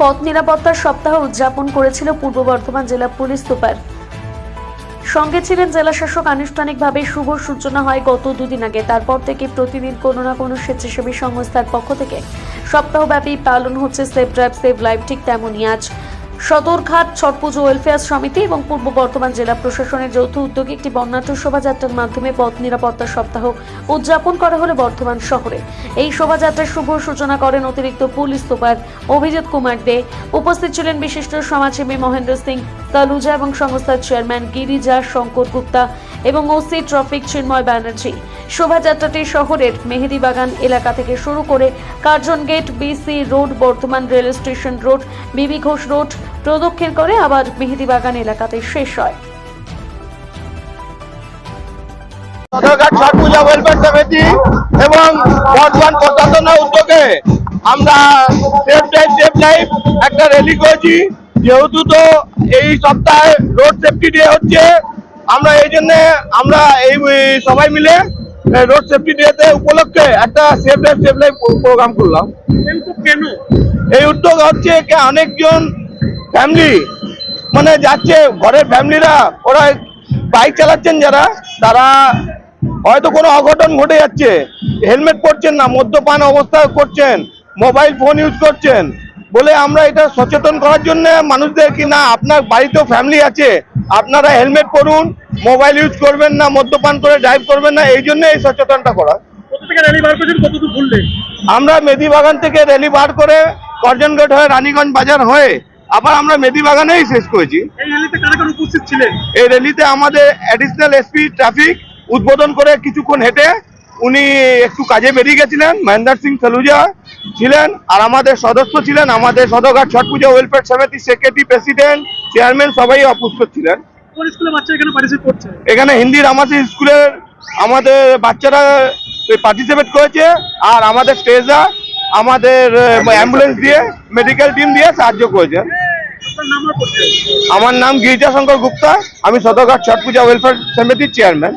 পথ নিরাপত্তার সপ্তাহ উদযাপন করেছিল পূর্ব বর্ধমান জেলা পুলিশ সুপার। সঙ্গে ছিলেন জেলা শাসক। আনুষ্ঠানিকভাবে শুভ সূচনা হয় গত দুদিন আগে। তারপর থেকে প্রতিদিন কোনো না কোনো স্বেচ্ছাসেবী সংস্থার পক্ষ থেকে সপ্তাহব্যাপী পালন হচ্ছে সেভ ড্রাইভ সেভ লাইফ। ঠিক তেমনই আজ সদরঘাট ছট পুজো ওয়েলফেয়ার সমিতি এবং পূর্ব বর্ধমান জেলা প্রশাসনের যৌথ উদ্যোগে একটি বর্ণাঢ্য শোভাযাত্রার মাধ্যমে পথ নিরাপত্তা সপ্তাহ উদযাপন করা হলো বর্ধমান শহরে। এই শোভাযাত্রার শুভ সূচনা করেন অতিরিক্ত পুলিশ সুপার অভিজিৎ কুমার দে। উপস্থিত ছিলেন বিশিষ্ট সমাজসেবী মহেন্দ্র সিং কালুজা এবং সংস্থার চেয়ারম্যান গিরিজা শঙ্কর গুপ্তা এবং ওসি ট্রাফিক চিন্ময় ব্যানার্জি। শোভাযাত্রাটি শহরের মেহেদিবাগান এলাকা থেকে শুরু করে Curzon gate, BC road, Bardhaman rail station road, BB Ghosh road প্রদক্ষিণ করে আবার মেহেদিবাগান এলাকাতে শেষ হয়। সদরঘাট ছট পূজা ওয়েলফেয়ার সমিতি এবং বর্ধমান প্রশাসনের উদ্যোগে আমরা সেভ ড্রাইভ সেভ লাইফ একটা র্যালি করেছি। যেহেতু তো এই সপ্তাহে রোড সেফটি ডে হচ্ছে, আমরা এই জন্য আমরা এই সবাই মিলে রোড সেফটি ডে উপলক্ষে একটা save drive save life programme করলাম। এই উদ্যোগ হচ্ছে অনেকজন ফ্যামিলি মানে যাচ্ছে, ঘরের ফ্যামিলিরা ওরা বাইক চালাচ্ছেন, যারা তারা হয়তো কোনো অঘটন ঘটে যাচ্ছে, হেলমেট পরছেন না, মদ্যপান অবস্থা করছেন, মোবাইল ফোন ইউজ করছেন বলে আমরা এটা সচেতন করার জন্য মানুষদের কি না আপনার বাড়িতেও ফ্যামিলি আছে, আপনারা হেলমেট পরুন, মোবাইল ইউজ করবেন না, মদ্যপান করে ড্রাইভ করবেন না, এই জন্য এই সচেতনটা করা। আমরা মেদিবাগান থেকে র্যালি বার করে কার্জন গেট হয়ে রানীগঞ্জ বাজার হয়ে আবার আমরা মেদিবাগানেই শেষ করেছি। এই র্যালিতে আমাদের অ্যাডিশনাল এসপি ট্রাফিক উদ্বোধন করে কিছুক্ষণ হেঁটে উনি একটু কাজে বেরিয়ে গেছিলেন, মহেন্দ্র সিং সালুজা ছিলেন, আর আমাদের সদস্য ছিলেন, আমাদের সদরঘাট ছট পূজা ওয়েলফেয়ার সমিতি সেক্রেটারি, প্রেসিডেন্ট, চেয়ারম্যান সবাই উপস্থিত ছিলেন। এখানে হিন্দি রামাসি স্কুলের আমাদের বাচ্চারা পার্টিসিপেট করেছে, আর আমাদের স্টেজা আমাদের অ্যাম্বুলেন্স দিয়ে মেডিকেল টিম দিয়ে সাহায্য করেছে। আমার নাম গিরিজা শঙ্কর গুপ্তা, আমি সদরঘাট ছট পূজা ওয়েলফেয়ার সমিতির চেয়ারম্যান।